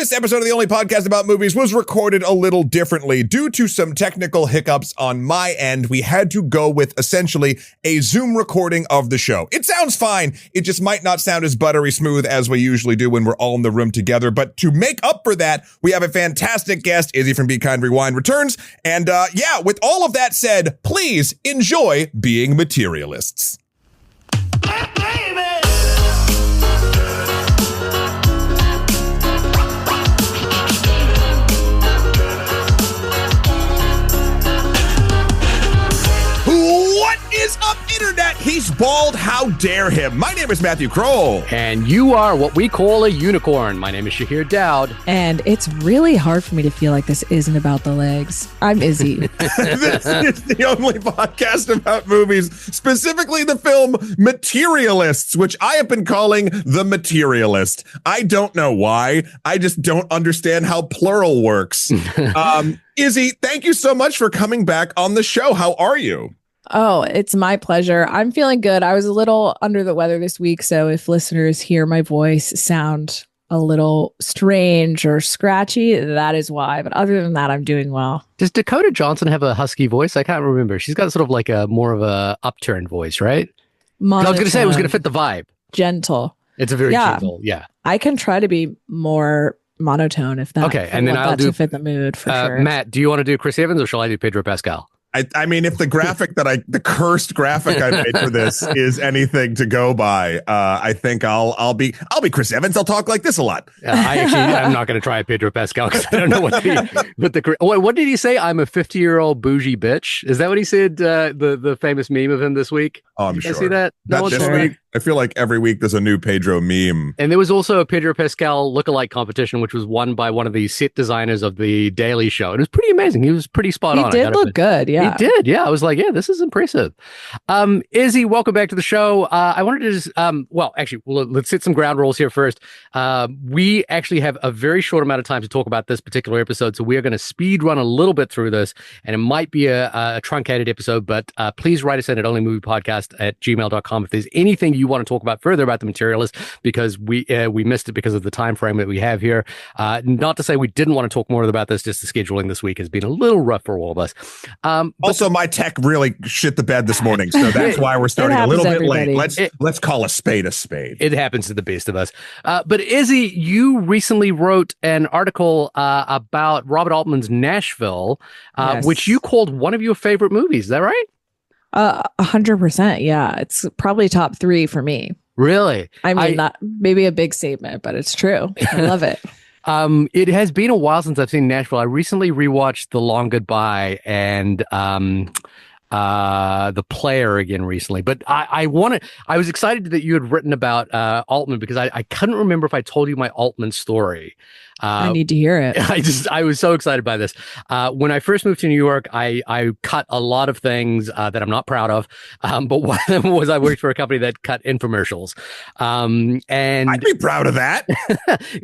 This episode of the only podcast about movies was recorded a little differently. Due to some technical hiccups on my end, we had to go with essentially a Zoom recording of the show. It sounds fine. It just might not sound as buttery smooth as we usually do when we're all in the room together. But to make up for that, we have a fantastic guest. Izzy from Be Kind Rewind returns. And with all of that said, please enjoy being materialists. Is up, internet? He's bald. How dare him? My name is Matthew Kroll. And you are what we call a unicorn. My name is Shahir Dowd. And it's really hard for me to feel like this isn't about the legs. I'm Izzy. This is the only podcast about movies, specifically the film Materialists, which I have been calling The Materialist. I don't know why. I just don't understand how plural works. Izzy, thank you so much for coming back on the show. How are you? Oh, it's my pleasure. I'm feeling good. I was a little under the weather this week, so if listeners hear my voice sound a little strange or scratchy, that is why. But other than that, I'm doing well. Does Dakota Johnson have a husky voice? I can't remember. She's got sort of like a more of a upturned voice, right? Monotone, I was going to say it was going to fit the vibe. Gentle. It's a very gentle, yeah. I can try to be more monotone if that. Okay, and then I'll do to fit the mood for sure. Matt, do you want to do Chris Evans or shall I do Pedro Pascal? I mean, if the graphic the cursed graphic I made for this is anything to go by, I think I'll be Chris Evans. I'll talk like this a lot. I'm not going to try Pedro Pascal because I don't know what did he say? I'm a 50-year-old bougie bitch. Is that what he said? The famous meme of him this week. Oh, I'm Did sure. I see that? Not this week. I feel like every week there's a new Pedro meme. And there was also a Pedro Pascal lookalike competition, which was won by one of the set designers of The Daily Show. It was pretty amazing. He was pretty spot on. He did look good, yeah. He did, yeah. I was like, yeah, this is impressive. Izzy, welcome back to the show. I wanted to just, let's set some ground rules here first. We actually have a very short amount of time to talk about this particular episode, so we are going to speed run a little bit through this, and it might be a truncated episode, but please write us in at onlymoviepodcast@gmail.com if there's anything you want to talk about further about The Materialist, because we missed it because of the time frame that we have here. Not to say we didn't want to talk more about this, just the scheduling this week has been a little rough for all of us. Also, my tech really shit the bed this morning, so that's why we're starting a little bit late. Let's call a spade a spade. It happens to the best of us. But Izzy, you recently wrote an article about Robert Altman's Nashville, Yes. which you called one of your favorite movies. Is that right? 100%. Yeah, it's probably top 3 for me. Really? I mean, not maybe a big statement, but it's true. I love it. It has been a while since I've seen Nashville. I recently rewatched The Long Goodbye and The Player again recently, but I was excited that you had written about Altman because I couldn't remember if I told you my Altman story. I need to hear it. I was so excited by this. When I first moved to New York, I cut a lot of things that I'm not proud of. But one of them was I worked for a company that cut infomercials. And I'd be proud of that.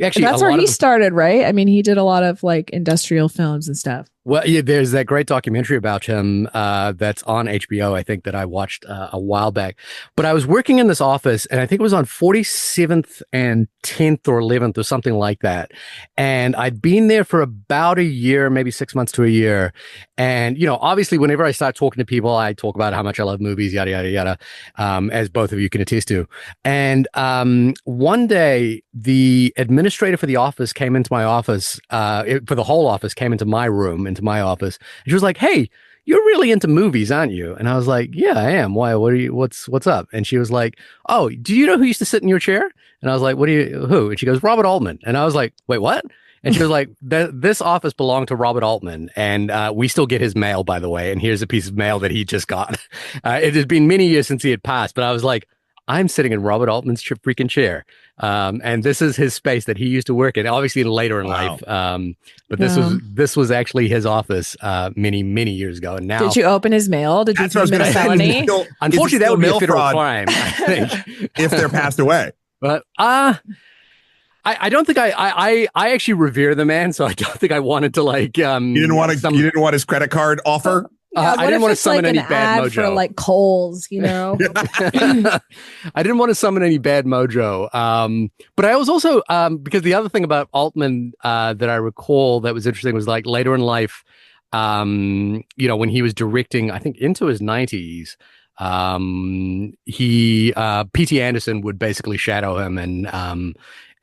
Actually, that's where he started, right? I mean, he did a lot of like industrial films and stuff. Well, yeah, there's that great documentary about him that's on HBO, I think, that I watched a while back. But I was working in this office, and I think it was on 47th and 10th or 11th or something like that. And I'd been there for about a year, maybe 6 months to a year. And, obviously, whenever I start talking to people, I talk about how much I love movies, yada, yada, yada, as both of you can attest to. And one day, the administrator for the office came into my office, for the whole office, came into my room, into my office. And she was like, "Hey, you're really into movies, aren't you?" And I was like, "Yeah, I am. Why? What's up?" And she was like, "Oh, do you know who used to sit in your chair?" And I was like, who? And she goes, "Robert Altman." And I was like, "Wait, what?" And she was like, "This office belonged to Robert Altman, and we still get his mail, by the way. And here's a piece of mail that he just got." It had been many years since he had passed, but I was like, I'm sitting in Robert Altman's freaking chair. And this is his space that he used to work in, obviously later in life. But this was actually his office many, many years ago. And now, did you open his mail? Did you commit a felony? Unfortunately, that would be a federal crime, I think. If they're passed away. But I don't think I actually revere the man, so I don't think I wanted to like. You didn't want his credit card offer? What I didn't if want to it's summon like any an bad ad for mojo. like Kohl's, you know? I didn't want to summon any bad mojo. But I was also because the other thing about Altman that I recall that was interesting was like later in life, when he was directing, I think into his 90s, he P.T. Anderson would basically shadow him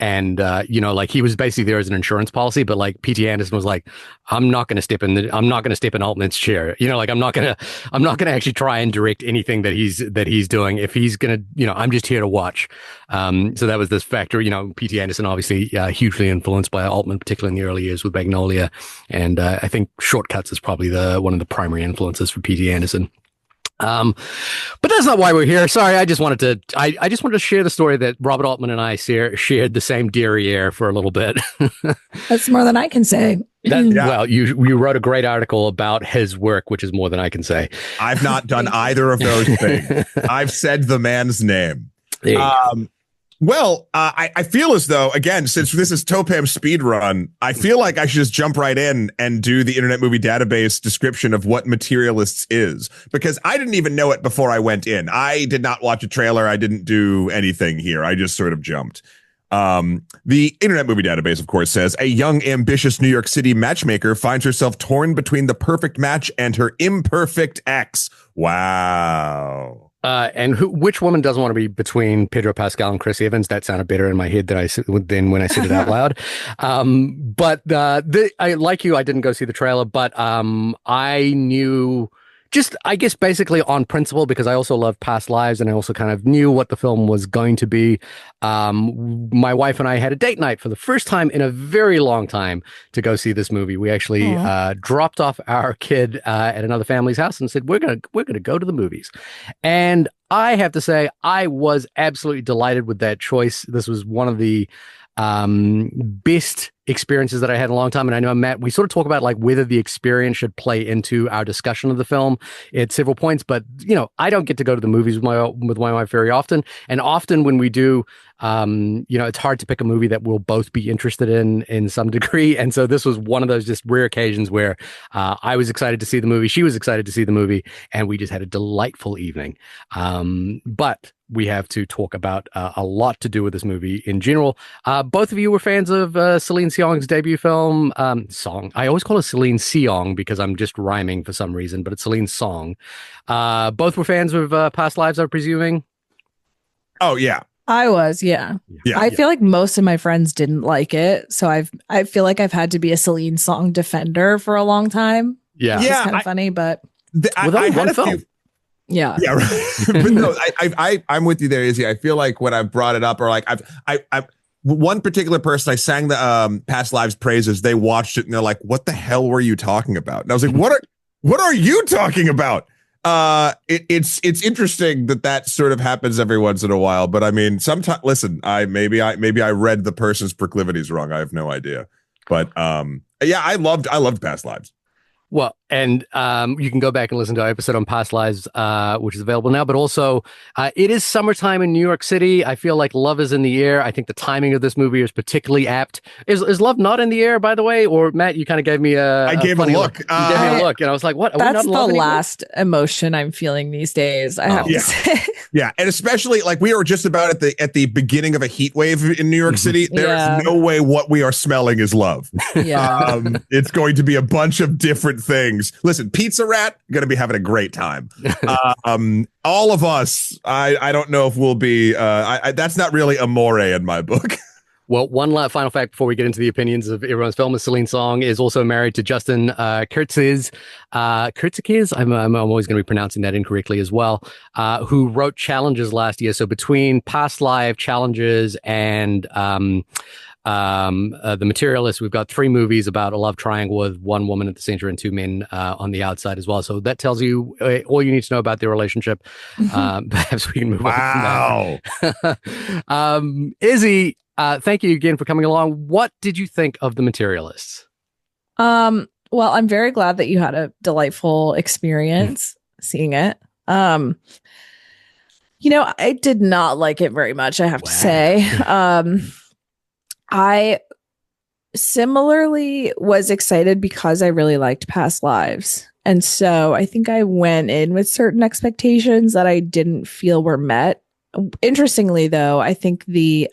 and like he was basically there as an insurance policy, but like P.T. Anderson was like, I'm not going to step in Altman's chair. Like I'm not going to actually try and direct anything that he's doing. If he's going to, I'm just here to watch. So that was this factor. P.T. Anderson obviously hugely influenced by Altman, particularly in the early years with Magnolia, and I think Shortcuts is probably one of the primary influences for P.T. Anderson. But that's not why we're here. Sorry, I just wanted to share the story that Robert Altman and I shared the same derriere for a little bit. That's more than I can say. Well, you wrote a great article about his work, which is more than I can say. I've not done either of those things. I've said the man's name. Well, I feel as though, again, since this is Topam's speed run, I feel like I should just jump right in and do the Internet Movie Database description of what Materialists is, because I didn't even know it before I went in. I did not watch a trailer. I didn't do anything here. I just sort of jumped. The Internet Movie Database, of course, says a young, ambitious New York City matchmaker finds herself torn between the perfect match and her imperfect ex. Wow. And which woman doesn't want to be between Pedro Pascal and Chris Evans? That sounded better in my head than when I said it out loud. But like you, I didn't go see the trailer, but I knew just, I guess, basically on principle, because I also love Past Lives and I also kind of knew what the film was going to be. My wife and I had a date night for the first time in a very long time to go see this movie. We actually dropped off our kid at another family's house and said, we're gonna go to the movies. And I have to say, I was absolutely delighted with that choice. This was one of the best experiences that I had in a long time. And I know, Matt, we sort of talk about like whether the experience should play into our discussion of the film at several points, but I don't get to go to the movies with my wife very often. And often when we do, it's hard to pick a movie that we'll both be interested in some degree. And so this was one of those just rare occasions where I was excited to see the movie. She was excited to see the movie, and we just had a delightful evening. But we have to talk about a lot to do with this movie in general. Both of you were fans of Celine Song's debut film, Song. I always call it Celine Song because I'm just rhyming for some reason, but it's Celine Song. Both were fans of Past Lives, I'm presuming? Oh, yeah. I was, yeah. I feel like most of my friends didn't like it, so I feel like I've had to be a Celine Song defender for a long time. Yeah, it's kind of funny, but I had a film. Yeah. Right. But no, I'm with you there, Izzy. I feel like when I've brought it up, or like I've one particular person, I sang the Past Lives praises. They watched it and they're like, "What the hell were you talking about?" And I was like, "What are you talking about?" It's interesting that sort of happens every once in a while. But I mean, sometimes, listen, maybe I read the person's proclivities wrong. I have no idea. But yeah, I loved Past Lives. Well, and you can go back and listen to our episode on Past Lives, which is available now. But also, it is summertime in New York City. I feel like love is in the air. I think the timing of this movie is particularly apt. Is love not in the air, by the way? Or Matt, you kind of gave me I gave a look. You gave me a look, and I was like, "What? Are that's we not the last emotion I'm feeling these days. I have to say. Yeah, and especially like we were just about at the beginning of a heat wave in New York City. There's no way what we are smelling is love. Yeah, it's going to be a bunch of different things. Listen, Pizza Rat gonna be having a great time. All of us, I don't know if we'll be. That's not really amore in my book. Well, one final fact before we get into the opinions of everyone's film is Celine Song is also married to Justin Kurtzis. I'm always going to be pronouncing that incorrectly as well, who wrote Challenges last year. So between Past Live, Challenges, and The Materialists, we've got 3 movies about a love triangle with one woman at the center and 2 men on the outside as well. So that tells you all you need to know about their relationship. Perhaps we can move on from that. Izzy, thank you again for coming along. What did you think of The Materialists? Well, I'm very glad that you had a delightful experience seeing it. I did not like it very much, I have to say. similarly was excited because I really liked Past Lives. And so I think I went in with certain expectations that I didn't feel were met. Interestingly, though, I think the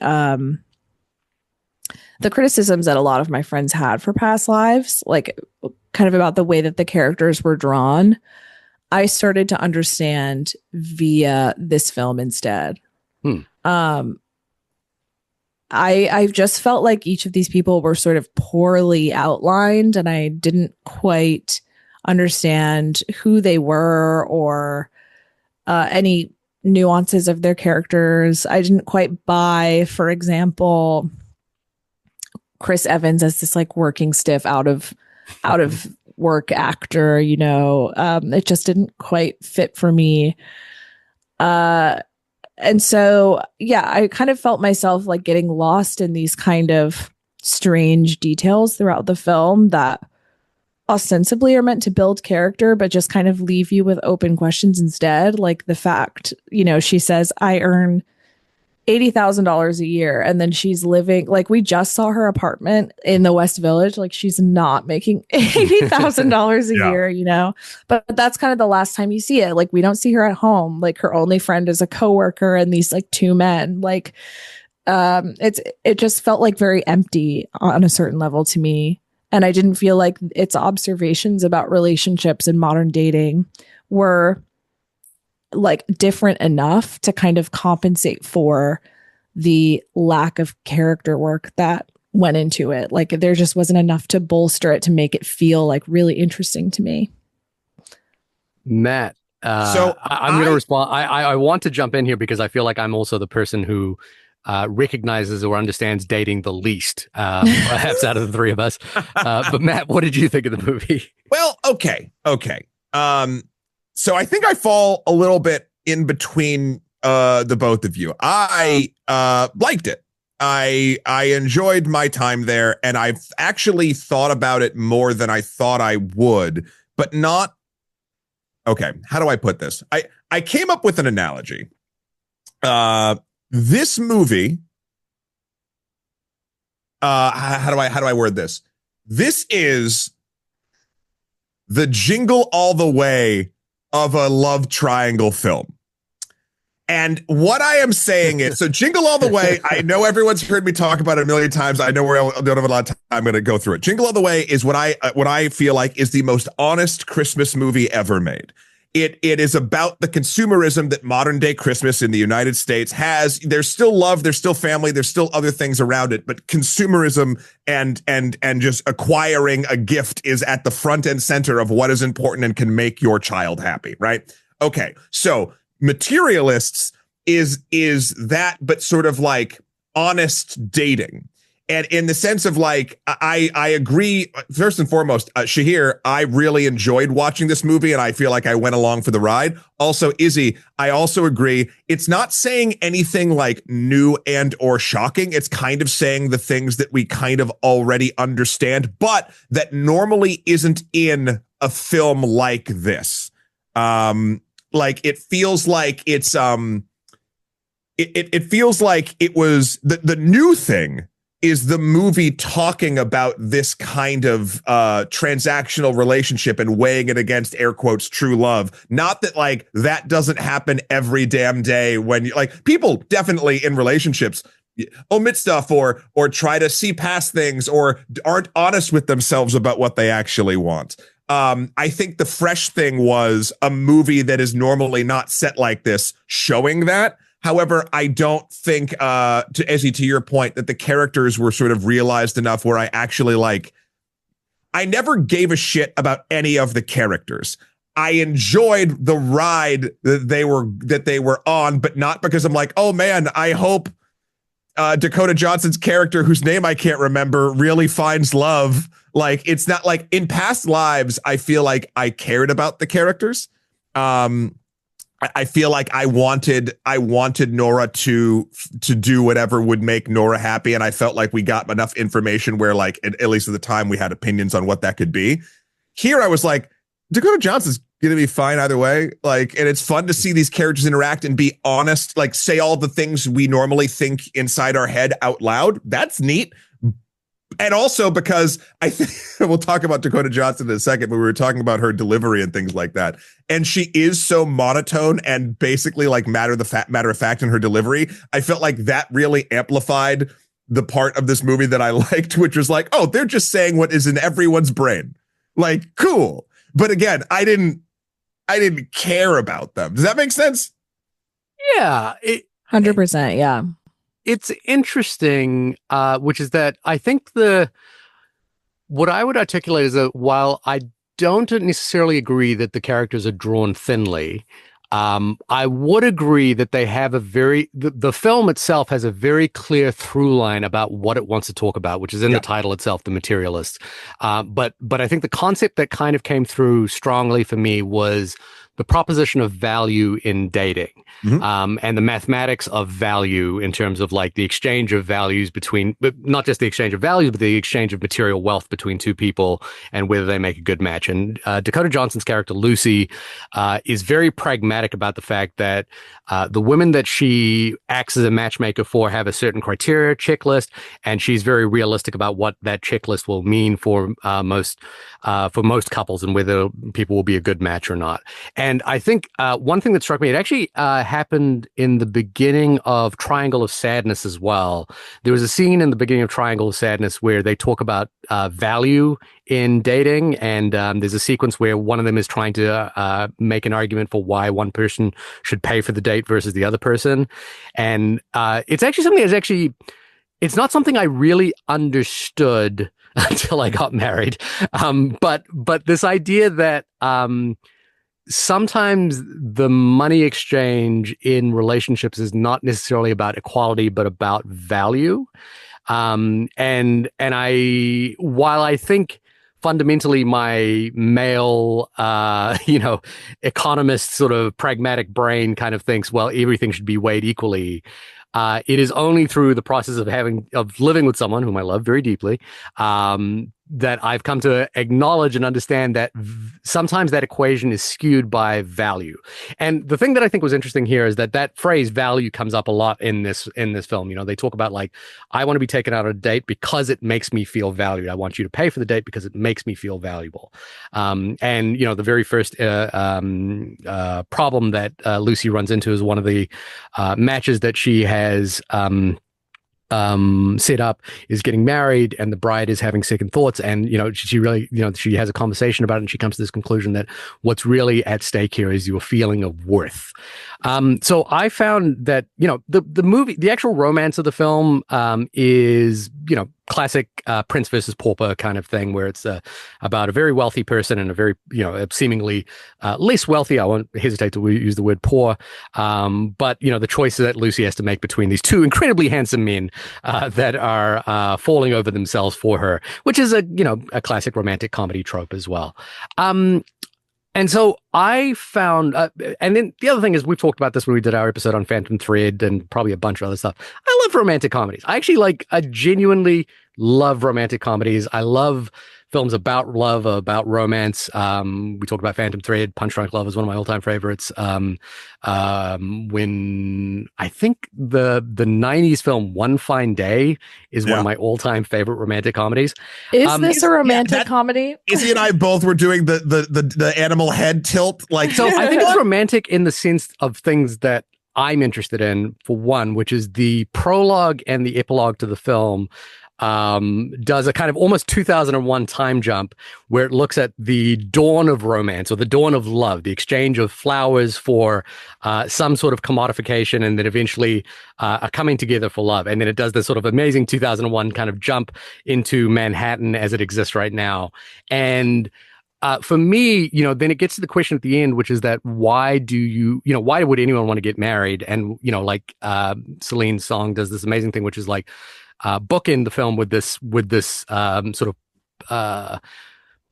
criticisms that a lot of my friends had for Past Lives, like kind of about the way that the characters were drawn, I started to understand via this film instead. I just felt like each of these people were sort of poorly outlined, and I didn't quite understand who they were or any nuances of their characters. I didn't quite buy, for example, Chris Evans as this like working stiff out of work actor, you know. It just didn't quite fit for me. And so, yeah, I kind of felt myself like getting lost in these kind of strange details throughout the film that ostensibly are meant to build character, but just kind of leave you with open questions instead. Like the fact, you know, she says, I earn $80,000 a year. And then she's living, like, we just saw her apartment in the West Village. Like, she's not making $80,000 a year, you know? But that's kind of the last time you see it. Like, we don't see her at home. Like, her only friend is a coworker and these, like, two men. Like, it just felt like very empty on a certain level to me. And I didn't feel like its observations about relationships and modern dating were like different enough to kind of compensate for the lack of character work that went into it. Like there just wasn't enough to bolster it to make it feel like really interesting to me. Matt, So I'm going to respond. I want to jump in here because I feel like I'm also the person who recognizes or understands dating the least, perhaps out of the three of us. But Matt, what did you think of the movie? Well, okay. So I think I fall a little bit in between the both of you. I liked it. I enjoyed my time there, and I've actually thought about it more than I thought I would, but not. Okay, how do I put this? I came up with an analogy. This movie. How do I word this? This is the Jingle All the Way of a love triangle film. And what I am saying is, so Jingle All the Way, I know everyone's heard me talk about it a million times. I know we don't have a lot of time. I'm going to go through it. Jingle All the Way is what I feel like is the most honest Christmas movie ever made. It is about the consumerism that modern day Christmas in the United States has. There's still love, there's still family, there's still other things around it, but consumerism and just acquiring a gift is at the front and center of what is important and can make your child happy, right? Okay, so Materialists is that, but sort of like honest dating. And in the sense of like, I agree, first and foremost, Shahir, I really enjoyed watching this movie and I feel like I went along for the ride. Also, Izzy, I also agree. It's not saying anything like new and or shocking. It's kind of saying the things that we kind of already understand, but that normally isn't in a film like this. Like it feels like it's, it feels like it was the new thing is the movie talking about this kind of transactional relationship and weighing it against air quotes true love. Not that like that doesn't happen every damn day when you like people definitely in relationships omit stuff or try to see past things or aren't honest with themselves about what they actually want. I think the fresh thing was a movie that is normally not set like this showing that. However, I don't think, to Izzy, to your point, that the characters were sort of realized enough where I actually like, I never gave a shit about any of the characters. I enjoyed the ride that they were on, but not because I'm like, oh man, I hope Dakota Johnson's character, whose name I can't remember, really finds love. Like, it's not like in past lives, I feel like I cared about the characters. I feel like I wanted Nora to do whatever would make Nora happy. And I felt like we got enough information where like, at least at the time we had opinions on what that could be. Here I was like, Dakota Johnson's going to be fine either way. Like, and it's fun to see these characters interact and be honest, like say all the things we normally think inside our head out loud. That's neat. And also because I think we'll talk about Dakota Johnson in a second, but we were talking about her delivery and things like that. And she is so monotone and basically like matter of fact in her delivery. I felt like that really amplified the part of this movie that I liked, which was like, oh, they're just saying what is in everyone's brain. Like, cool. But again, I didn't care about them. Does that make sense? Yeah. 100%. Yeah. It's interesting, which is that I think what I would articulate is that while I don't necessarily agree that the characters are drawn thinly, I would agree that they have the film itself has a very clear through line about what it wants to talk about, which is in the title itself, The Materialists. But I think the concept that kind of came through strongly for me was the proposition of value in dating, and the mathematics of value in terms of like the exchange of values between, not just the exchange of values, but the exchange of material wealth between two people and whether they make a good match. And Dakota Johnson's character, Lucy, is very pragmatic about the fact that the women that she acts as a matchmaker for have a certain criteria checklist, and she's very realistic about what that checklist will mean for most couples and whether people will be a good match or not. And I think one thing that struck me, it actually happened in the beginning of Triangle of Sadness as well. There was a scene in the beginning of Triangle of Sadness where they talk about value in dating, and there's a sequence where one of them is trying to make an argument for why one person should pay for the date versus the other person. And it's actually something it's not something I really understood until I got married. But this idea that sometimes the money exchange in relationships is not necessarily about equality, but about value. And while I think fundamentally my male, economist sort of pragmatic brain kind of thinks, well, everything should be weighed equally. It is only through the process of living with someone whom I love very deeply, that I've come to acknowledge and understand that sometimes that equation is skewed by value. And the thing that I think was interesting here is that phrase value comes up a lot in this film. You know, they talk about like, I want to be taken out on a date because it makes me feel valued. I want you to pay for the date because it makes me feel valuable. And you know, the very first problem that Lucy runs into is one of the matches that she has set up is getting married, and the bride is having second thoughts, and she really, she has a conversation about it, and she comes to this conclusion that what's really at stake here is your feeling of worth. So I found that the movie, the actual romance of the film is classic Prince versus Pauper kind of thing, where it's about a very wealthy person and a very seemingly less wealthy. I won't hesitate to use the word poor, but the choices that Lucy has to make between these two incredibly handsome men that are falling over themselves for her, which is a classic romantic comedy trope as well. And so I found, and then the other thing is, we've talked about this when we did our episode on Phantom Thread and probably a bunch of other stuff. I love romantic comedies. I genuinely love romantic comedies. I love films about love, about romance. We talked about Phantom Thread. Punch Drunk Love is one of my all-time favorites. When I think the 90s film One Fine Day is one of my all-time favorite romantic comedies. Is this a romantic comedy? Izzy and I both were doing the animal head tilt. So I think it's romantic in the sense of things that I'm interested in, for one, which is the prologue and the epilogue to the film does a kind of almost 2001 time jump where it looks at the dawn of romance or the dawn of love, the exchange of flowers for some sort of commodification, and then eventually a coming together for love. And then it does this sort of amazing 2001 kind of jump into Manhattan as it exists right now. And for me, then it gets to the question at the end, which is that why would anyone want to get married? And, Celine Song does this amazing thing, which is like, bookend the film with this sort of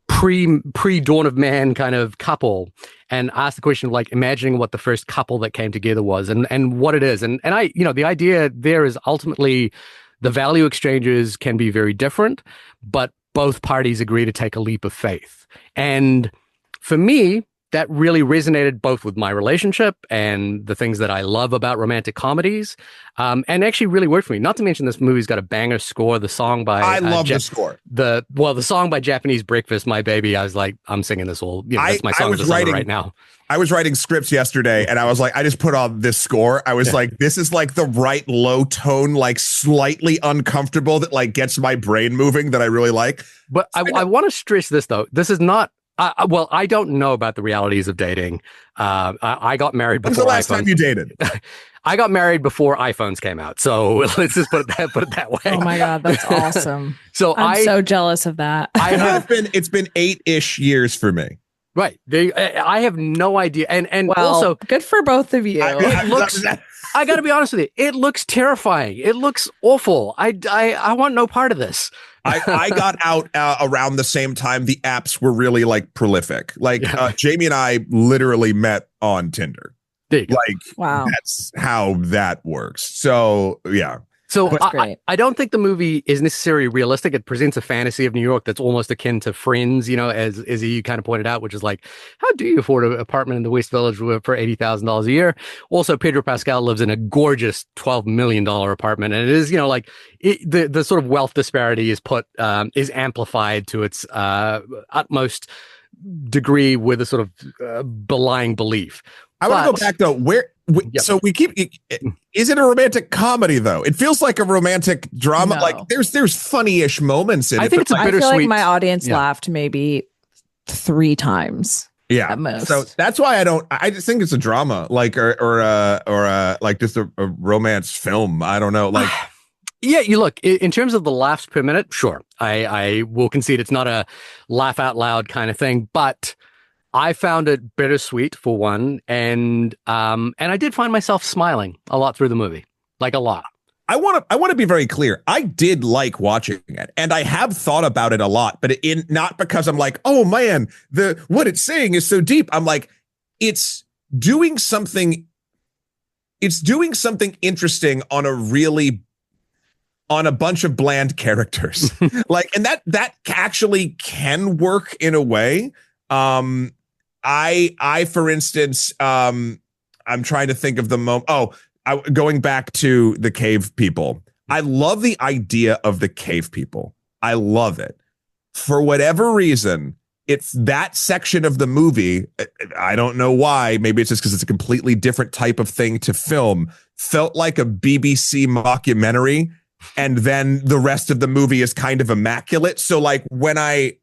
pre Dawn of Man kind of couple, and ask the question of like imagining what the first couple that came together was and what it is. And I, the idea there is ultimately the value exchanges can be very different, but both parties agree to take a leap of faith. And for me, that really resonated both with my relationship and the things that I love about romantic comedies, and actually really worked for me. Not to mention this movie's got a banger score. The song by I love the score. The song by Japanese Breakfast, My Baby. I was like, I'm singing this all. That's my song of the summer right now. I was writing scripts yesterday, and I was like, I just put on this score. I was like, this is like the right low tone, like slightly uncomfortable that like gets my brain moving that I really like. But I want to stress this though. This is not. I don't know about the realities of dating. I got married before. When's the last time you dated? I got married before iPhones came out. So let's just put it that way. Oh my God, that's awesome. So I'm so jealous of that. It's been 8-ish years for me. Right. I have no idea. And well, also good for both of you. It looks, I got to be honest with you. It looks terrifying. It looks awful. I want no part of this. I got out around the same time the apps were really like prolific. Like Jamie and I literally met on Tinder. Like, wow, that's how that works. So yeah. So I don't think the movie is necessarily realistic. It presents a fantasy of New York that's almost akin to Friends, as Izzy kind of pointed out, which is like, how do you afford an apartment in the West Village for $80,000 a year? Also, Pedro Pascal lives in a gorgeous $12 million apartment. And it is, the sort of wealth disparity is amplified to its utmost degree with a sort of belying belief. I want to go back though. So we keep. Is it a romantic comedy though? It feels like a romantic drama. No. Like there's funny-ish moments in it. I think it's a bittersweet. I feel like my audience laughed maybe 3 times. Yeah. At most. So that's why I just think it's a drama, like or like just a romance film. I don't know, like. Yeah, you look, in terms of the laughs per minute, sure. I will concede it's not a laugh out loud kind of thing, but I found it bittersweet for one, and I did find myself smiling a lot through the movie, like a lot. I want to be very clear. I did like watching it, and I have thought about it a lot, but not because I'm like, oh man, what it's saying is so deep. I'm like, it's doing something interesting on a bunch of bland characters. Like, and that actually can work in a way. I, for instance, I'm trying to think of the moment. Going back to the cave people. I love the idea of the cave people. I love it. For whatever reason, it's that section of the movie. I don't know why. Maybe it's just because it's a completely different type of thing to film. Felt like a BBC mockumentary. And then the rest of the movie is kind of immaculate. So like when I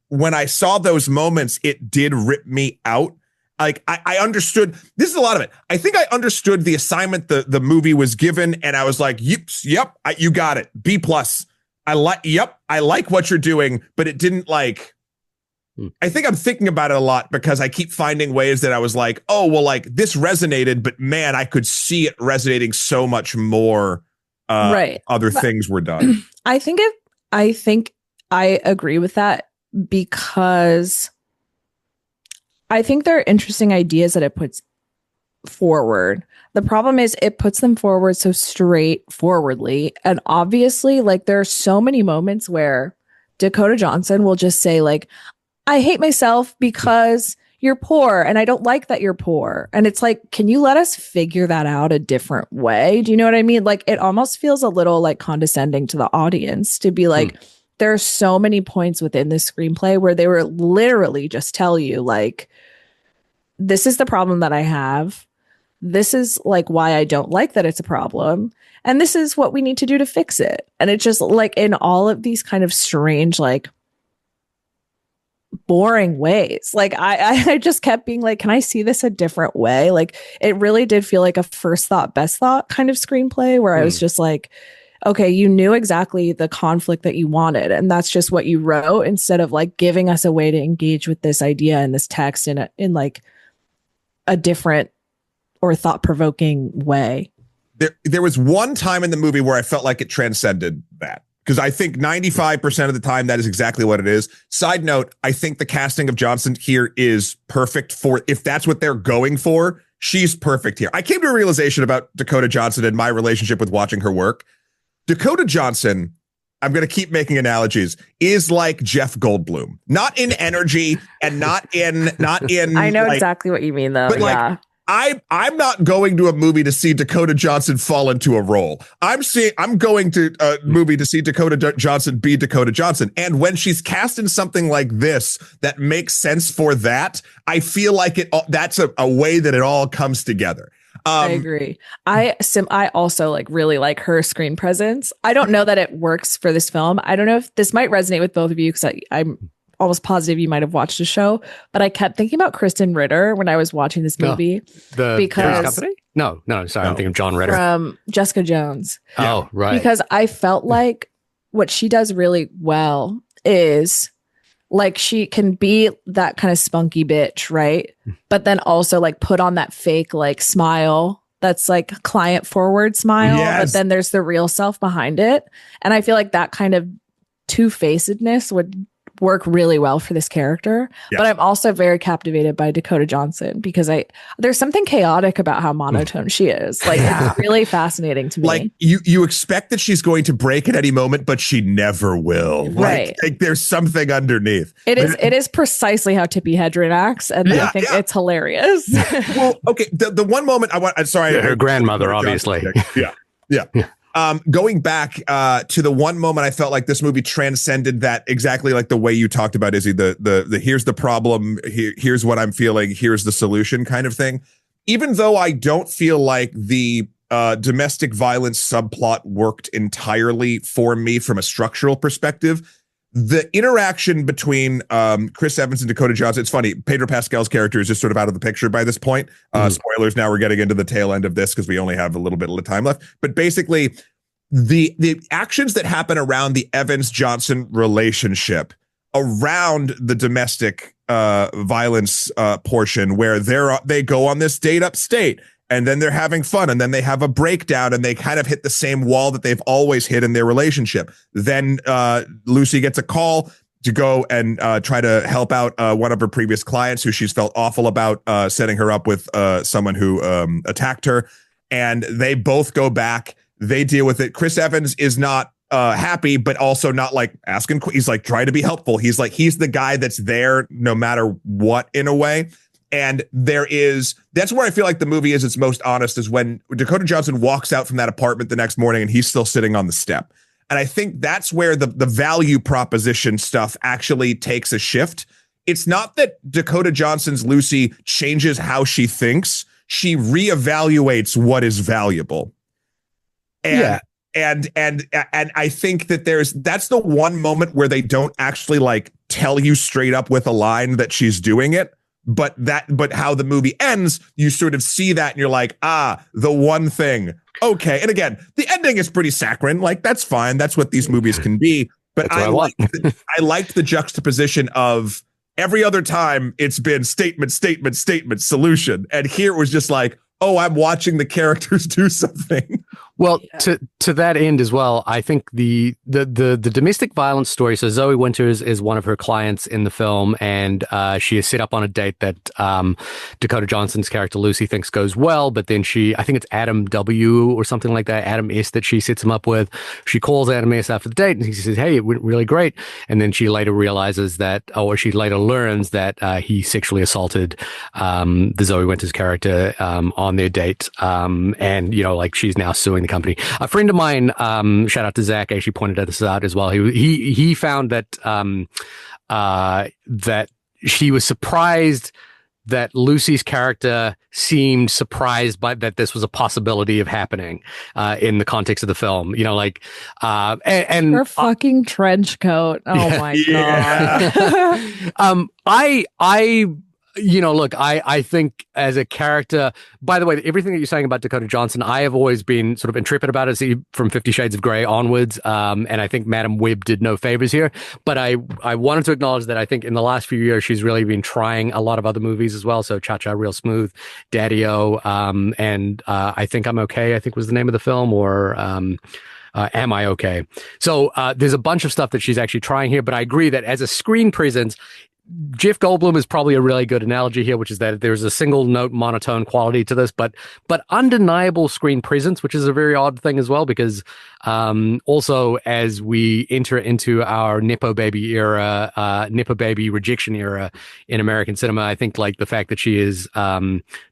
saw those moments, it did rip me out. Like I understood, this is a lot of it. I think I understood the assignment the movie was given, and I was like, yep, you got it. B+. I like what you're doing, but it didn't like. I think I'm thinking about it a lot because I keep finding ways that I was like, oh, well, like this resonated, but man, I could see it resonating so much more. Right. Other things were done. I think I agree with that because I think there are interesting ideas that it puts forward. The problem is it puts them forward so straightforwardly. And obviously, like there are so many moments where Dakota Johnson will just say like, I hate myself because you're poor and I don't like that you're poor. And it's like, can you let us figure that out a different way? Do you know what I mean? Like it almost feels a little like condescending to the audience to be like, there are so many points within this screenplay where they were literally just tell you like, this is the problem that I have. This is like why I don't like that it's a problem. And this is what we need to do to fix it. And it's just like in all of these kind of strange, like boring ways. Like I just kept being like, can I see this a different way? Like it really did feel like a first thought, best thought kind of screenplay where I was just like, okay, you knew exactly the conflict that you wanted. And that's just what you wrote instead of like giving us a way to engage with this idea and this text in like a different or thought-provoking way. There was one time in the movie where I felt like it transcended that. Because I think 95% of the time, that is exactly what it is. Side note, I think the casting of Johnson here is perfect for, if that's what they're going for, she's perfect here. I came to a realization about Dakota Johnson and my relationship with watching her work. Dakota Johnson I'm going to keep making analogies, is like Jeff Goldblum. Not in energy and not in I know exactly what you mean, though. But yeah. I'm not going to a movie to see Dakota Johnson fall into a role. I'm going to a movie to see Dakota Johnson be Dakota Johnson. And when she's cast in something like this that makes sense for that, I feel like that's a way that it all comes together. I agree. I also like really like her screen presence. I don't know that it works for this film. I don't know if this might resonate with both of you, because I'm almost positive you might have watched the show, but I kept thinking about Kristen Ritter when I was watching this movie. Because company? No, sorry, I'm thinking of John Ritter from Jessica Jones. Oh, right. Because I felt like what she does really well is like she can be that kind of spunky bitch, right? But then also like put on that fake like smile that's like client forward smile, but then there's the real self behind it. And I feel like that kind of two-facedness would work really well for this character. But I'm also very captivated by Dakota Johnson because there's something chaotic about how monotone she is. Like it's really fascinating to me. Like you expect that she's going to break at any moment, but she never will. Right. Like there's something underneath. It is precisely how Tippi Hedren acts, and I think it's hilarious. Well, okay. The one moment her grandmother, obviously. Yeah. Going back to the one moment I felt like this movie transcended that, exactly like the way you talked about, Izzy, the here's the problem, here's what I'm feeling, here's the solution kind of thing. Even though I don't feel like the domestic violence subplot worked entirely for me from a structural perspective, the interaction between Chris Evans and Dakota Johnson, it's funny, Pedro Pascal's character is just sort of out of the picture by this point. Spoilers, now we're getting into the tail end of this because we only have a little bit of time left. But basically, the actions that happen around the Evans-Johnson relationship, around the domestic violence portion, where they go on this date upstate, and then they're having fun, and then they have a breakdown, and they kind of hit the same wall that they've always hit in their relationship. Then Lucy gets a call to go and try to help out one of her previous clients who she's felt awful about setting her up with someone who attacked her. And they both go back. They deal with it. Chris Evans is not happy, but also not like asking. He's like trying to be helpful. He's the guy that's there no matter what, in a way. And that's where I feel like the movie is its most honest, is when Dakota Johnson walks out from that apartment the next morning and he's still sitting on the step. And I think that's where the value proposition stuff actually takes a shift. It's not that Dakota Johnson's Lucy changes how she thinks. She reevaluates what is valuable. And I think that that's the one moment where they don't actually like tell you straight up with a line that she's doing it. But how the movie ends, you sort of see that and you're like, the one thing. Okay. And again, the ending is pretty saccharine. Like, that's fine. That's what these movies can be. But I liked the juxtaposition of every other time it's been statement, solution. And here it was just like, oh, I'm watching the characters do something. Well, to that end as well, I think the domestic violence story. So Zoe Winters is one of her clients in the film, and she is set up on a date that Dakota Johnson's character Lucy thinks goes well, but then I think it's Adam W. or something like that, Adam S. that she sets him up with. She calls Adam S. after the date, and he says, "Hey, it went really great." And then she later realizes she later learns that he sexually assaulted the Zoe Winters character on their date, and like she's now suing the company. A friend of mine, shout out to Zach, actually pointed this out as well. He found that that she was surprised that Lucy's character seemed surprised by that this was a possibility of happening in the context of the film. And her fucking trench coat. Oh my god. I think as a character, by the way, everything that you're saying about Dakota Johnson, I have always been sort of intrepid about it, from 50 Shades of Grey onwards. And I think Madam Web did no favors here. But I wanted to acknowledge that I think in the last few years, she's really been trying a lot of other movies as well. So Cha Cha Real Smooth, Daddy-O, and I Think I'm Okay, I think was the name of the film, or Am I Okay? So there's a bunch of stuff that she's actually trying here. But I agree that as a screen presence, Jeff Goldblum is probably a really good analogy here, which is that there's a single note monotone quality to this, but undeniable screen presence, which is a very odd thing as well, because also as we enter into our Nepo baby era, Nepo baby rejection era in American cinema, I think like the fact that she is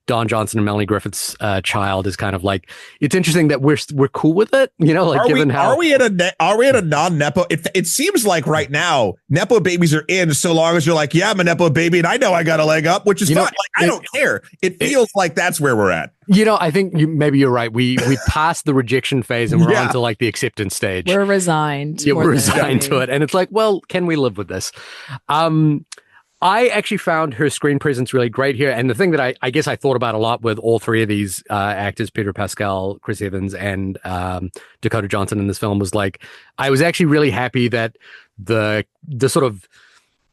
Don Johnson and Melanie Griffith's child is kind of like, it's interesting that we're cool with it, you know, like are we at a non-Nepo? It seems like right now Nepo babies are in so long as you're like, yeah, I'm a Nepo baby and I know I got a leg up, which is fine. Like, I don't care. It feels like that's where we're at. You know, I think maybe you're right. We passed the rejection phase and we're on to like the acceptance stage. We're resigned. Yeah, we're resigned to it. And it's like, well, can we live with this? I actually found her screen presence really great here. And the thing that I guess I thought about a lot with all three of these actors, Pedro Pascal, Chris Evans, and Dakota Johnson in this film was like, I was actually really happy that the sort of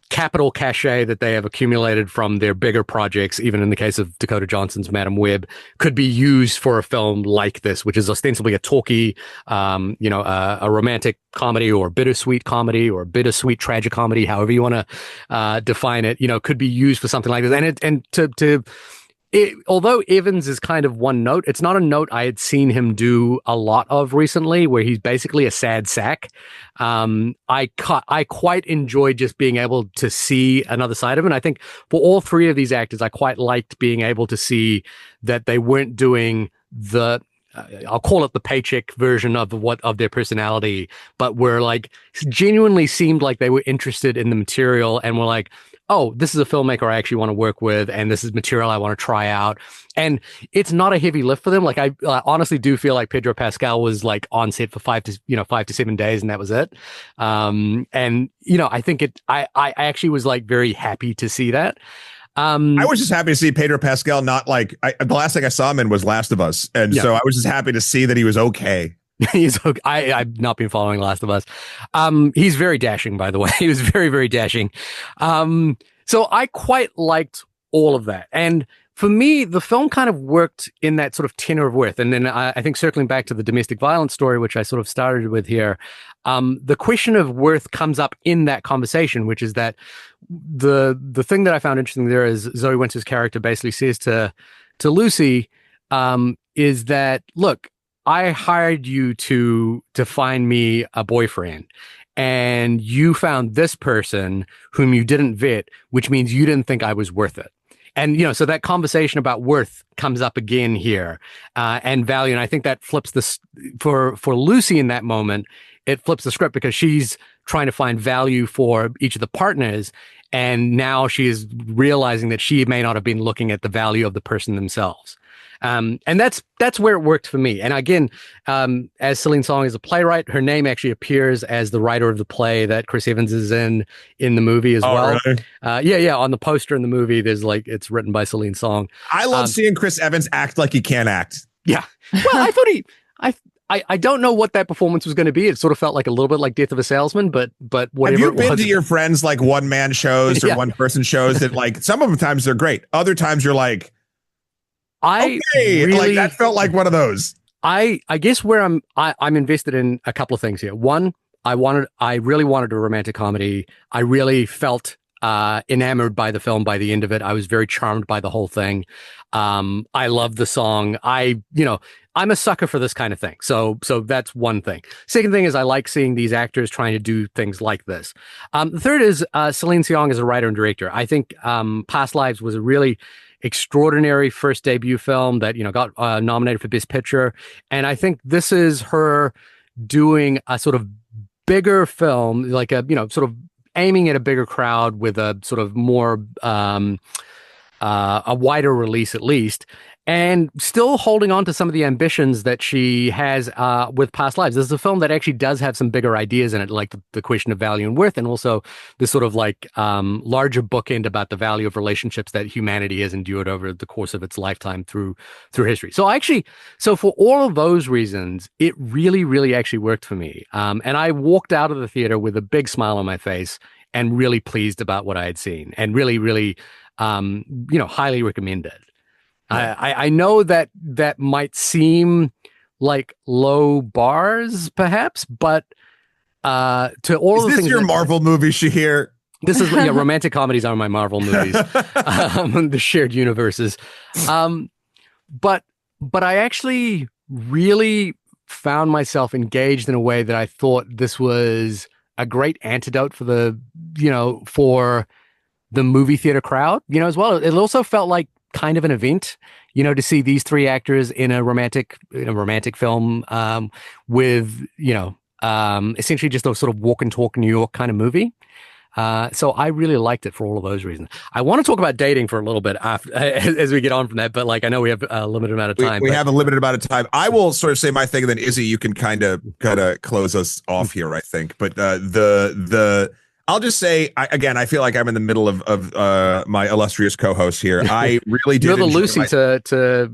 capital cachet that they have accumulated from their bigger projects, even in the case of Dakota Johnson's Madam Web, could be used for a film like this, which is ostensibly a talky, a romantic comedy or bittersweet comedy or bittersweet tragicomedy, however you want to define it, you know, could be used for something like this. Although Evans is kind of one note, it's not a note I had seen him do a lot of recently, where he's basically a sad sack. I quite enjoyed just being able to see another side of him. And I think for all three of these actors, I quite liked being able to see that they weren't doing I'll call it the paycheck version of their personality, but were like genuinely seemed like they were interested in the material and were like, oh, this is a filmmaker I actually want to work with, and this is material I want to try out. And it's not a heavy lift for them. Like I honestly do feel like Pedro Pascal was like on set for 5 to 7 days, and that was it. And you know, I think I actually was like very happy to see that. I was just happy to see Pedro Pascal not like the last thing I saw him in was Last of Us, and so I was just happy to see that he was okay. He's okay. I've not been following Last of Us. He's very dashing, by the way. He was very, very dashing. So I quite liked all of that. And for me, the film kind of worked in that sort of tenor of worth. And then I think circling back to the domestic violence story, which I sort of started with here, the question of worth comes up in that conversation, which is that the thing that I found interesting there is Zoe Winter's character basically says to Lucy, is that, look, I hired you to find me a boyfriend, and you found this person whom you didn't vet, which means you didn't think I was worth it. And, you know, so that conversation about worth comes up again here, and value. And I think that flips this for Lucy in that moment. It flips the script because she's trying to find value for each of the partners. And now she is realizing that she may not have been looking at the value of the person themselves. And that's where it worked for me. And again, as Celine Song is a playwright, her name actually appears as the writer of the play that Chris Evans is in the movie as well. Really? Yeah. On the poster in the movie, there's like, it's written by Celine Song. I love seeing Chris Evans act like he can't act. Yeah. Well, I thought I don't know what that performance was going to be. It sort of felt like a little bit like Death of a Salesman, but whatever. Have you been to your friends like one man shows or one person shows that like some of the times they're great. Other times you're like, like that felt like one of those. I guess where I'm invested in a couple of things here. One, I really wanted a romantic comedy. I really felt enamored by the film by the end of it. I was very charmed by the whole thing. I love the song. I'm a sucker for this kind of thing. So that's one thing. Second thing is I like seeing these actors trying to do things like this. The third is Celine Song as a writer and director. I think Past Lives was a really extraordinary first debut film that, you know, got nominated for Best Picture. And I think this is her doing a sort of bigger film, like a, you know, sort of aiming at a bigger crowd with a sort of more a wider release at least, and still holding on to some of the ambitions that she has with Past Lives. This is a film that actually does have some bigger ideas in it, like the question of value and worth, and also this sort of like larger bookend about the value of relationships that humanity has endured over the course of its lifetime through history. So for all of those reasons, it really, really actually worked for me. And I walked out of the theater with a big smile on my face and really pleased about what I had seen, and really, really, highly recommended. I know that might seem like low bars, perhaps, but to all is the this things. Your Marvel movie, Shahir? This is romantic comedies are my Marvel movies, the shared universes. But I actually really found myself engaged in a way that I thought this was a great antidote for for the movie theater crowd, as well. It also felt like kind of an event, to see these three actors in a romantic film, with, essentially just a sort of walk and talk New York kind of movie. So I really liked it for all of those reasons. I want to talk about dating for a little bit after, as we get on from that, but I know we have a limited amount of time. We have a limited amount of time. I will sort of say my thing, and then Izzy, you can kind of close us off here, I think. But I'll just say, I feel like I'm in the middle of my illustrious co-host here. I really did. You're the Lucy to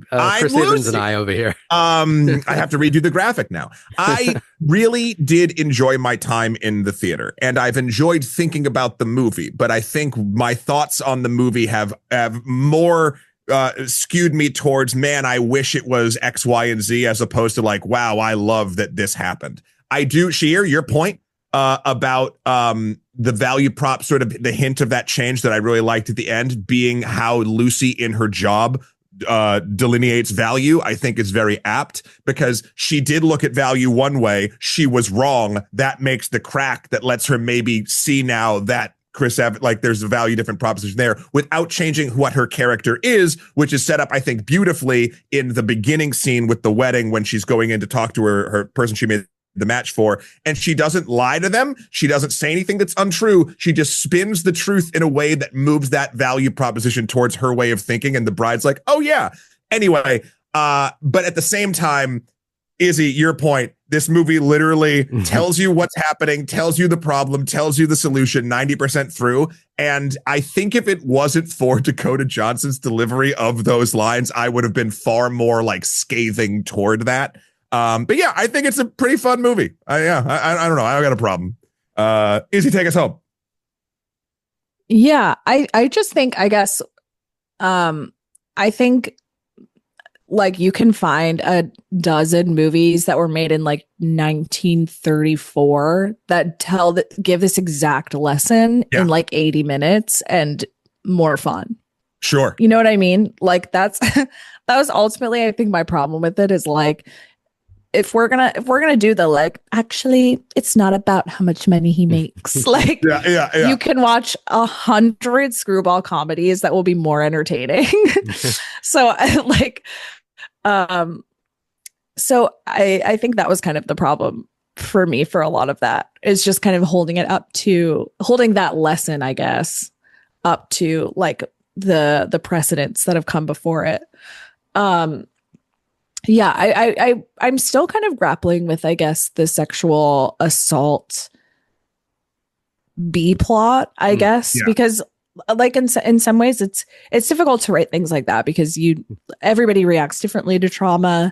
Chris Evans and I over here. I have to redo the graphic now. I really did enjoy my time in the theater, and I've enjoyed thinking about the movie. But I think my thoughts on the movie have more skewed me towards, man, I wish it was X, Y, and Z, as opposed to wow, I love that this happened. I do, Sheer, your point about the value prop, sort of the hint of that change that I really liked at the end, being how Lucy in her job delineates value, I think is very apt, because she did look at value one way. She was wrong. That makes the crack that lets her maybe see now that Chris Evans, there's a value different proposition there, without changing what her character is, which is set up, I think, beautifully in the beginning scene with the wedding, when she's going in to talk to her person she made the match for, and she doesn't lie to them. She doesn't say anything that's untrue. She just spins the truth in a way that moves that value proposition towards her way of thinking, and the bride's like, oh yeah. Anyway, but at the same time, Izzy, your point, this movie literally tells you what's happening, tells you the problem, tells you the solution 90% through. And I think if it wasn't for Dakota Johnson's delivery of those lines, I would have been far more scathing toward that. But yeah, I think it's a pretty fun movie. I don't know. I don't got a problem. Izzy, take us home. Yeah, I just think, I guess, I think you can find a dozen movies that were made in 1934 that give this exact lesson in 80 minutes and more fun. Sure. You know what I mean? That was ultimately, I think, my problem with it is if we're gonna do the actually, it's not about how much money he makes. You can watch 100 screwball comedies that will be more entertaining. So I think that was kind of the problem for me for a lot of that, is just kind of holding that lesson, I guess, up to the precedents that have come before it. Yeah, I'm still kind of grappling with, I guess, the sexual assault B plot, I guess, because in some ways it's difficult to write things like that, because everybody reacts differently to trauma.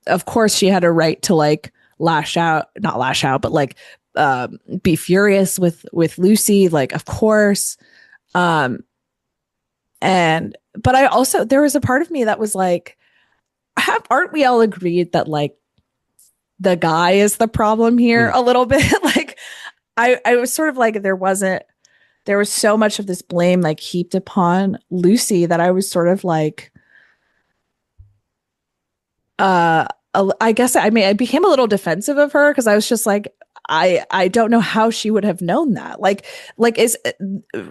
Of course she had a right to not lash out, but be furious with Lucy, of course. But I also, there was a part of me that was aren't we all agreed that the guy is the problem here a little bit? I was sort of there was so much of this blame heaped upon Lucy that I was sort of I guess I became a little defensive of her, because I was just I don't know how she would have known that.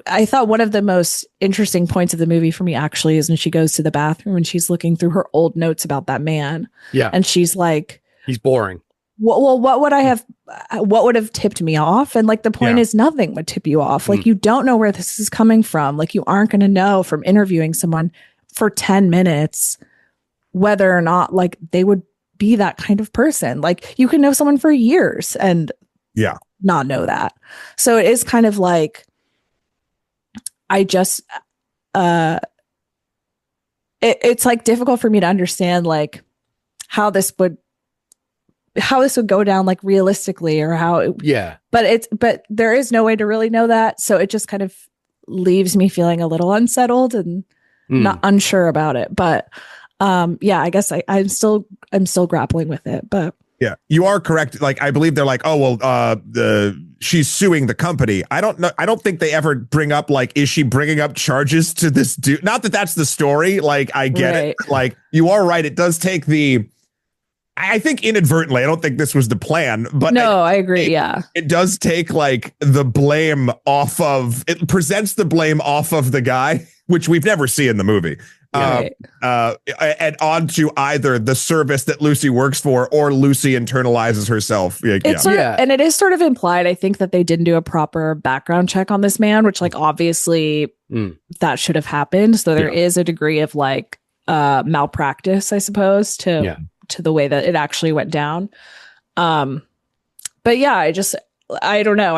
I thought one of the most interesting points of the movie for me actually is when she goes to the bathroom and she's looking through her old notes about that man. Yeah. And she's he's boring. Well, what would have tipped me off? And the point is, nothing would tip you off. You don't know where this is coming from. You aren't going to know from interviewing someone for 10 minutes whether or not they would be that kind of person. You can know someone for years and not know that. So it is kind of I just it's difficult for me to understand how this would go down realistically, or how it, but there is no way to really know that, so it just kind of leaves me feeling a little unsettled and not unsure about it. But I guess I'm still grappling with it. But yeah, you are correct. I believe they're she's suing the company. I don't know. I don't think they ever bring up like, is she bringing up charges to this dude? Not that that's the story. Like, I get it. Like, you are right. It does take I think inadvertently, I don't think this was the plan, but no, I agree. It does take like the blame off of, it presents the blame off of the guy, which we've never seen in the movie. And onto either the service that Lucy works for or Lucy internalizes herself. And it is sort of implied, I think, that they didn't do a proper background check on this man, which like obviously that should have happened. So there is a degree of like malpractice, I suppose, to the way that it actually went down. But yeah, I don't know.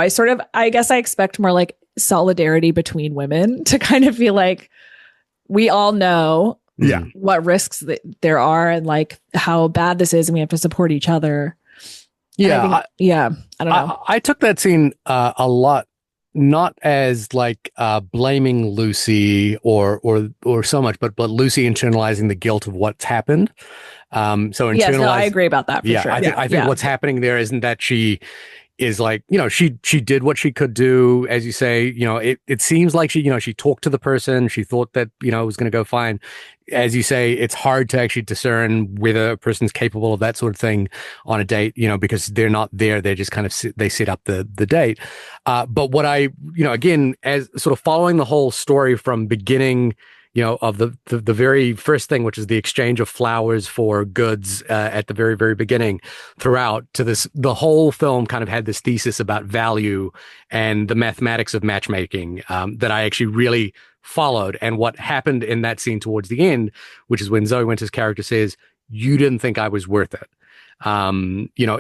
I guess I expect more like solidarity between women to kind of feel like we all know what risks there are and like how bad this is, and we have to support each other. I don't know. I took that scene a lot, not as like blaming Lucy or so much, but Lucy internalizing the guilt of what's happened. I agree about that for sure. I think what's happening there isn't that she is like, she did what she could do, as you say. It seems like she talked to the person, she thought that it was going to go fine. As you say, it's hard to actually discern whether a person's capable of that sort of thing on a date, because they're not there. They're just kind of they set up the date. But what I, again, as sort of following the whole story from beginning, of the very first thing, which is the exchange of flowers for goods at the very, very beginning, throughout to this, the whole film kind of had this thesis about value and the mathematics of matchmaking that I actually really followed. And what happened in that scene towards the end, which is when Zoe Winter's character says, "You didn't think I was worth it,"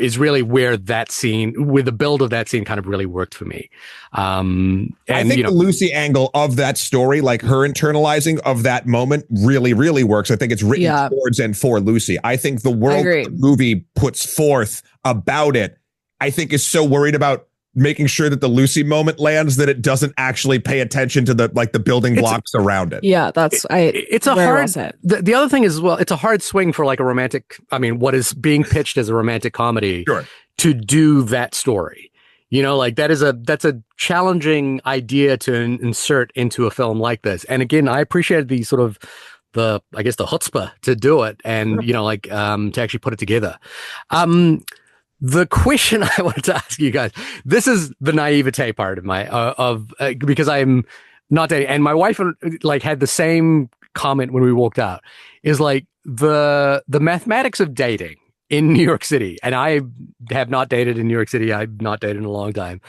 is really where the build of that scene kind of really worked for me. And I think the Lucy angle of that story, like her internalizing of that moment, really, really works. I think it's written towards and for Lucy. I think the world the movie puts forth about it, I think, is so worried about making sure that the Lucy moment lands that it doesn't actually pay attention to the building blocks around it. Yeah, it's a hard. The other thing is, well, it's a hard swing for like a romantic. I mean, what is being pitched as a romantic comedy to do that story. Like that's a challenging idea to insert into a film like this. And again, I appreciated the sort of the chutzpah to do it and to actually put it together. The question I wanted to ask you guys, this is the naivete part of because I'm not dating, and my wife like had the same comment when we walked out, is like the mathematics of dating in New York City. And I have not dated in New York City. I've not dated in a long time.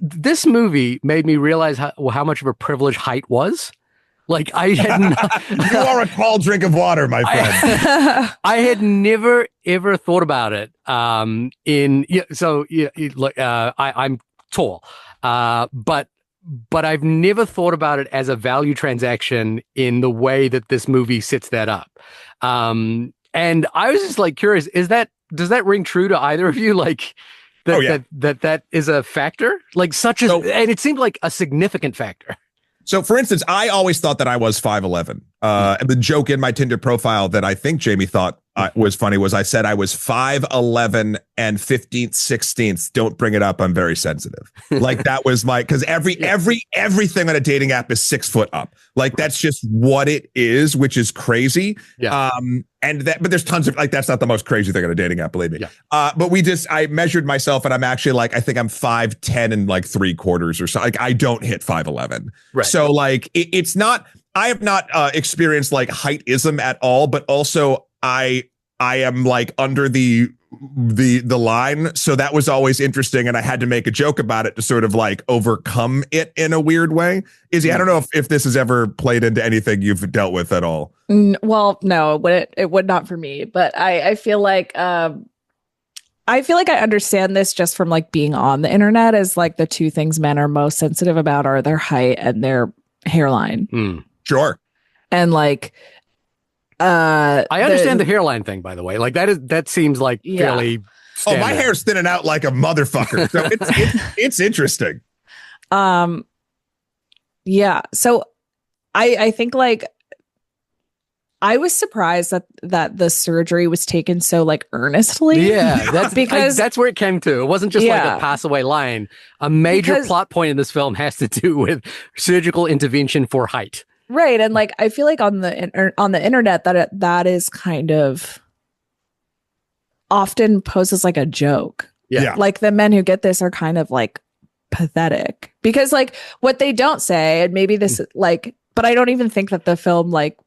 This movie made me realize how much of a privilege height was. Like I had you are a tall drink of water, my friend. I had never ever thought about it. I'm tall, but I've never thought about it as a value transaction in the way that this movie sets that up. And I was just like curious: does that ring true to either of you? Like that is a factor, like and it seemed like a significant factor. So, for instance, I always thought that I was 5'11". And the joke in my Tinder profile that I think Jamie thought was funny was I said I was 5'11" and 15th, 16th. Don't bring it up. I'm very sensitive. Like that was because everything on a dating app is 6 foot up. Like that's just what it is, which is crazy. Yeah. But there's tons of that's not the most crazy thing on a dating app, believe me. Yeah. But I measured myself and I'm actually I think I'm 5'10" and 3/4 or so. Like I don't hit 5'11". Right. So it's not. I have not experienced heightism at all, but also I am under the line. So that was always interesting. And I had to make a joke about it to sort of overcome it in a weird way. Izzy, I don't know if this has ever played into anything you've dealt with at all. Well, no, it would not for me, but I feel like I understand this just from being on the internet as the two things men are most sensitive about are their height and their hairline. Sure. And I understand the hairline thing, by the way. That seems fairly standard. My hair's thinning out like a motherfucker. So it's interesting. Yeah. So I think I was surprised that the surgery was taken so like earnestly. Yeah, that's where it came to. It wasn't just like a pass away line. A major plot point in this film has to do with surgical intervention for height. Right, and like I feel like on the internet that is kind of often poses like a joke. Yeah. Like the men who get this are kind of like pathetic because like what they don't say, and maybe this like, but I don't even think that the film like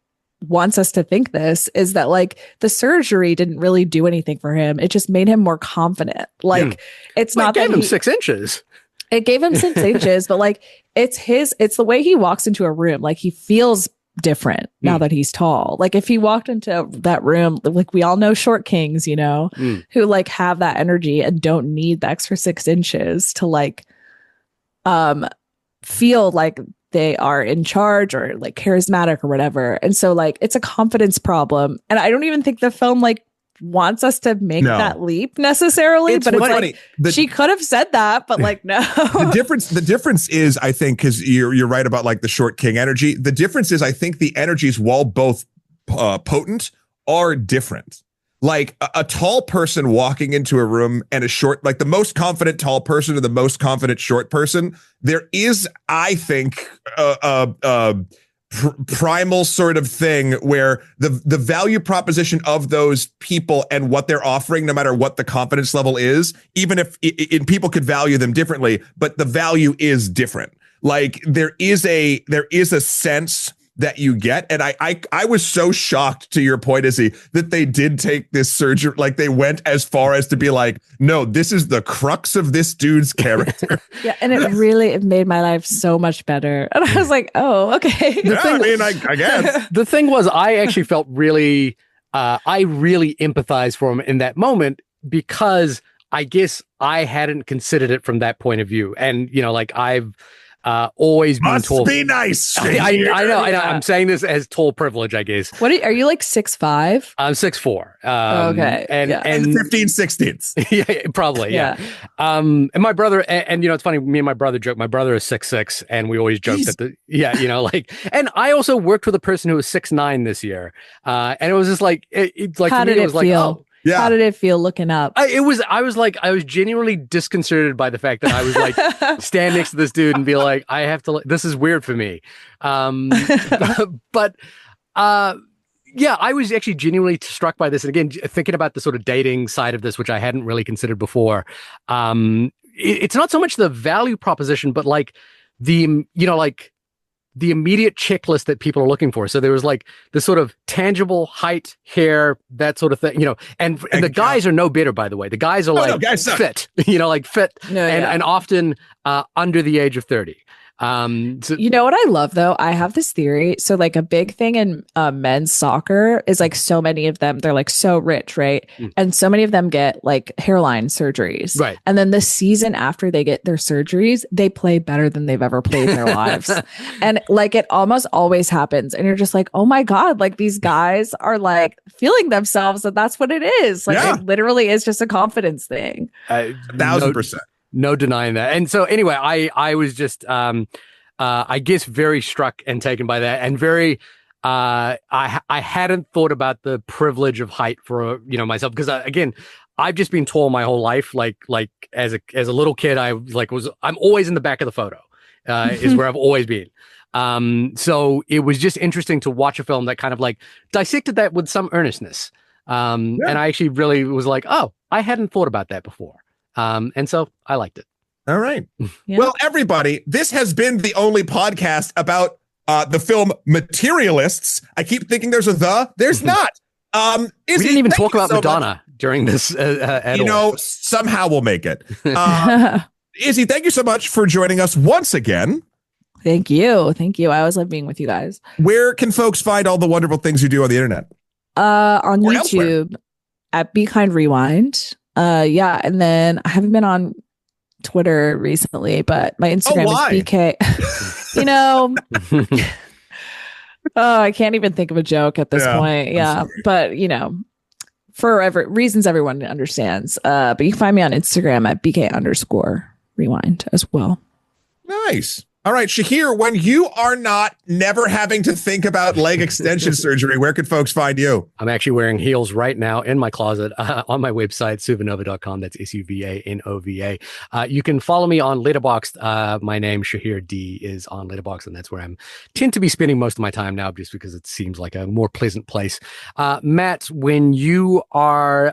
wants us to think this, is that like the surgery didn't really do anything for him. It just made him more confident. Like it's not that it gave him 6 inches. It gave him 6 inches, but like it's the way he walks into a room. Like he feels different now that he's tall. Like if he walked into that room, like we all know short kings, you know, who like have that energy and don't need the extra 6 inches to like feel like they are in charge or like charismatic or whatever. And so like it's a confidence problem. And I don't even think the film like wants us to make that leap necessarily, but it's funny. Like she could have said that, but like no. The difference is, I think, because you're right about like the short king energy. The difference is, I think the energies, while both potent, are different. Like a tall person walking into a room and a short, like the most confident tall person or the most confident short person, there is, I think, primal sort of thing where the value proposition of those people and what they're offering, no matter what the confidence level is, even if people could value them differently, but the value is different. Like there is a sense that you get. And I was so shocked, to your point, Izzy, that they did take this surgery. Like they went as far as to be like, no, this is the crux of this dude's character. Yeah. And it made my life so much better. And I was like, oh, okay. I guess. The thing was, I actually felt really, I really empathized for him in that moment because I guess I hadn't considered it from that point of view. And, you know, like I've, always been tall. Must be nice. I know. I'm saying this as tall privilege, I guess. What are you like 6'5"? I'm 6'4". Okay. And 15/16. Yeah, probably. Yeah. And my brother, and you know, it's funny. Me and my brother joke. My brother is 6'6", and we always joke that you know, like. And I also worked with a person who was 6'9" this year, and it was just like, it's like, how for me, did it was feel? like, oh. Yeah. How did it feel looking up? I was genuinely disconcerted by the fact that I was like stand next to this dude and be like, I have to, this is weird for me. But yeah, I was actually genuinely struck by this. And again, thinking about the sort of dating side of this, which I hadn't really considered before. It's not so much the value proposition, but like the the immediate checklist that people are looking for. So there was like the sort of tangible height, hair, that sort of thing, you know, and the guys are no better, by the way. The guys are fit, you know, like fit and often under the age of 30. So, you know what I love though? I have this theory. So like a big thing in men's soccer is like so many of them, they're like so rich, right? And so many of them get like hairline surgeries. Right. And then the season after they get their surgeries, they play better than they've ever played in their lives. And like it almost always happens. And you're just like, oh my God, like these guys are like feeling themselves that that's what it is. Like it literally is just a confidence thing. 1,000%. No denying that. And so anyway, I was just, I guess very struck and taken by that, and very, I hadn't thought about the privilege of height for, you know, myself, because again, I've just been tall my whole life. Like as a little kid, I'm always in the back of the photo, is where I've always been. So it was just interesting to watch a film that kind of like dissected that with some earnestness. And I actually really was like, oh, I hadn't thought about that before. And so I liked it. All right. Yeah. Well, everybody, this has been the only podcast about the film Materialists. I keep thinking there's there's not. Izzy, we didn't even talk about Madonna during this at all. Somehow we'll make it. Izzy, thank you so much for joining us once again. Thank you. I always love being with you guys. Where can folks find all the wonderful things you do on the internet? On or YouTube elsewhere? At Be Kind Rewind. And then I haven't been on Twitter recently, but my Instagram is BK. You know, I can't even think of a joke at this point. Yeah, but you know, for reasons everyone understands. But you can find me on Instagram at BK_rewind as well. Nice. All right, Shahir, when you are not never having to think about leg extension surgery, where could folks find you? I'm actually wearing heels right now in my closet on my website, suvanova.com. That's SUVANOVA. You can follow me on Letterboxd. My name, Shahir D, is on Letterboxd, and that's where I tend to be spending most of my time now, just because it seems like a more pleasant place. Matt, when you are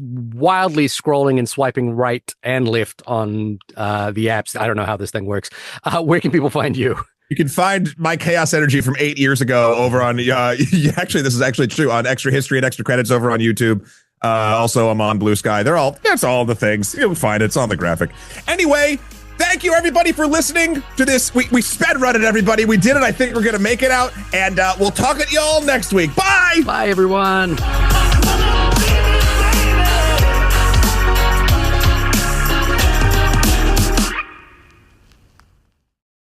wildly scrolling and swiping right and left on the apps, I don't know how this thing works, where can people find you? You can find my chaos energy from 8 years ago over on, actually, this is actually true, on Extra History and Extra Credits over on YouTube. Also, I'm on Blue Sky. That's all the things. You'll find it. It's on the graphic. Anyway, thank you, everybody, for listening to this. We sped run it, everybody. We did it. I think we're going to make it out. And we'll talk at y'all next week. Bye. Bye, everyone.